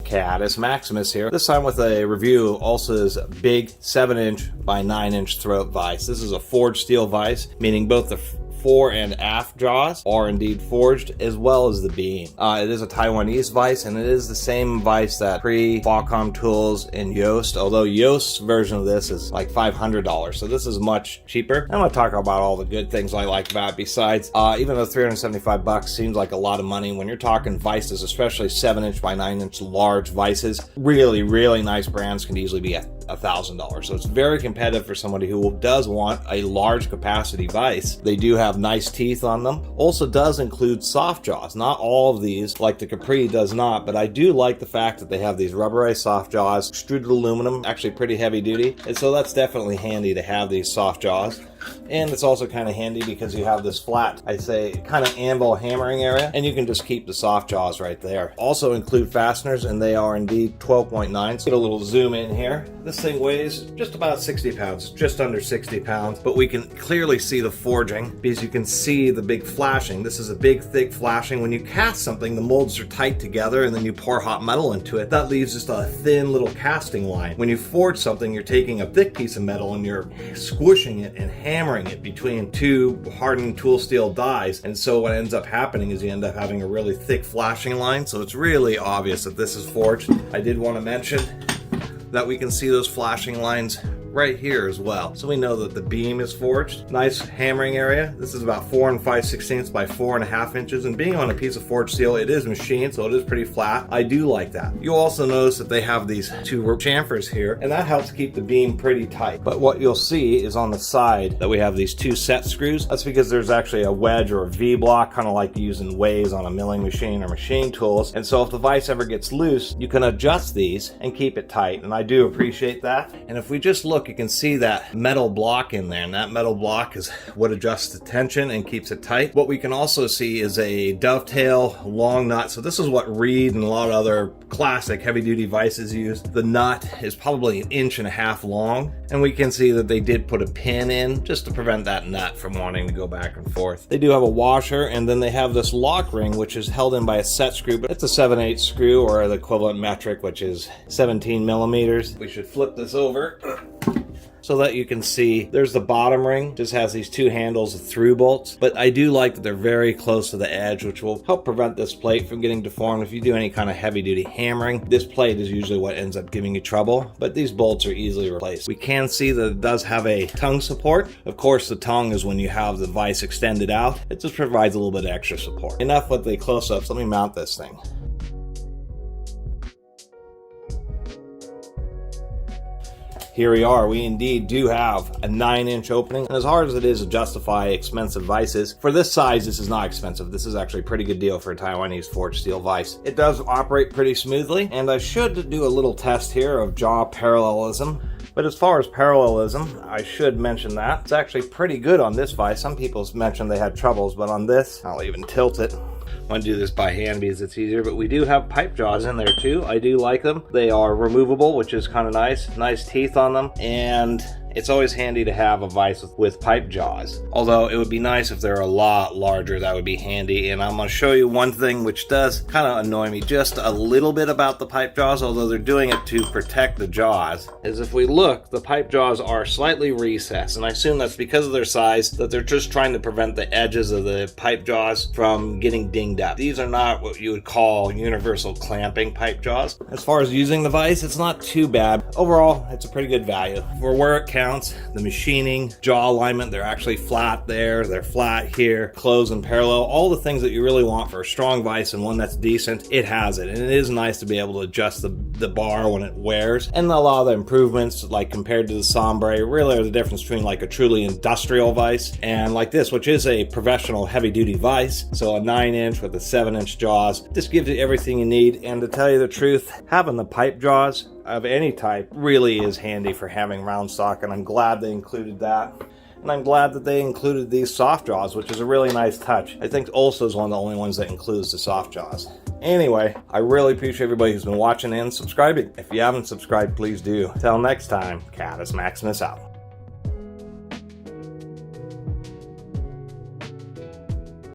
Catus Maximus here, this time with a review of Olsa's big 7" by 9" throat vise. This is a forged steel vise, meaning both the fore and aft jaws are indeed forged, as well as the beam. It is a Taiwanese vise, and it is the same vise that Qualcomm tools and Yoast, although Yoast's version of this is like $500, so this is much cheaper. I'm going to talk about all the good things I like about it. Besides, even though $375 seems like a lot of money, when you're talking vices, especially 7" by 9" large vices, really, really nice brands can easily be $1,000. So it's very competitive for somebody who does want a large capacity vise. They do have nice teeth on them. Also does include soft jaws. Not all of these, like the Capri does not, but I do like the fact that they have these rubberized soft jaws, extruded aluminum, actually pretty heavy duty, and so that's definitely handy to have these soft jaws. And it's also kind of handy because you have this flat, I say, kind of anvil hammering area, and you can just keep the soft jaws right there. Also include fasteners, and they are indeed 12.9. So get a little zoom in here. This thing weighs just about 60 pounds, just under 60 pounds, but we can clearly see the forging because you can see the big flashing. This is a big, thick flashing. When you cast something, the molds are tight together, and then you pour hot metal into it. That leaves just a thin little casting line. When you forge something, you're taking a thick piece of metal and you're squishing it and hammering it between two hardened tool steel dies, and so what ends up happening is you end up having a really thick flashing line, so it's really obvious that this is forged. I did want to mention that we can see those flashing lines right here as well, so we know that the beam is forged. Nice hammering area. This is about 4 5/16 by 4.5 inches, and being on a piece of forged steel, it is machined, so it is pretty flat. I do like that. You'll also notice that they have these two chamfers here, and that helps keep the beam pretty tight. But what you'll see is on the side that we have these two set screws. That's because there's actually a wedge or a V block, kind of like using ways on a milling machine or machine tools, and so if the vise ever gets loose, you can adjust these and keep it tight, and I do appreciate that. And if we just look, you can see that metal block in there, and that metal block is what adjusts the tension and keeps it tight. What we can also see is a dovetail long nut. So this is what Reed and a lot of other classic heavy duty vices use. The nut is probably 1.5 inches long, and we can see that they did put a pin in just to prevent that nut from wanting to go back and forth. They do have a washer, and then they have this lock ring which is held in by a set screw, but it's a 7/8 screw, or the equivalent metric, which is 17 millimeters. We should flip this over so that you can see there's the bottom ring, just has these two handles of through bolts, but I do like that they're very close to the edge, which will help prevent this plate from getting deformed. If you do any kind of heavy duty hammering, this plate is usually what ends up giving you trouble, but these bolts are easily replaced. We can see that it does have a tongue support. Of course, the tongue is when you have the vise extended out. It just provides a little bit of extra support. Enough with the close-ups. Let me mount this thing. Here we are. We indeed do have a 9" opening, and as hard as it is to justify expensive vices, for this size this is not expensive. This is actually a pretty good deal for a Taiwanese forged steel vise. It does operate pretty smoothly, and I should do a little test here of jaw parallelism. But as far as parallelism, I should mention that it's actually pretty good on this vise. Some people mentioned they had troubles, but on this, I'll even tilt it. I want to do this by hand because it's easier, but we do have pipe jaws in there too. I do like them. They are removable, which is kind of nice. Nice teeth on them, and it's always handy to have a vise with pipe jaws. Although it would be nice if they're a lot larger, that would be handy. And I'm going to show you one thing which does kind of annoy me just a little bit about the pipe jaws, although they're doing it to protect the jaws, is if we look, the pipe jaws are slightly recessed, and I assume that's because of their size, that they're just trying to prevent the edges of the pipe jaws from getting dinged up. These are not what you would call universal clamping pipe jaws. As far as using the vise, it's not too bad. Overall, it's a pretty good value. For where it counts, the machining, jaw alignment, they're actually flat there, they're flat here, close and parallel, all the things that you really want for a strong vise and one that's decent, it has it. And it is nice to be able to adjust the bar when it wears. And a lot of the improvements, like compared to the Sombre, really are the difference between like a truly industrial vise and like this, which is a professional heavy duty vise. So a 9" with a 7" jaws, this gives you everything you need. And to tell you the truth, having the pipe jaws of any type really is handy for having round stock, and I'm glad they included that. And I'm glad that they included these soft jaws, which is a really nice touch. I think Olsa is one of the only ones that includes the soft jaws. Anyway, I really appreciate everybody who's been watching and subscribing. If you haven't subscribed, please do. Till next time, Catus Maximus out.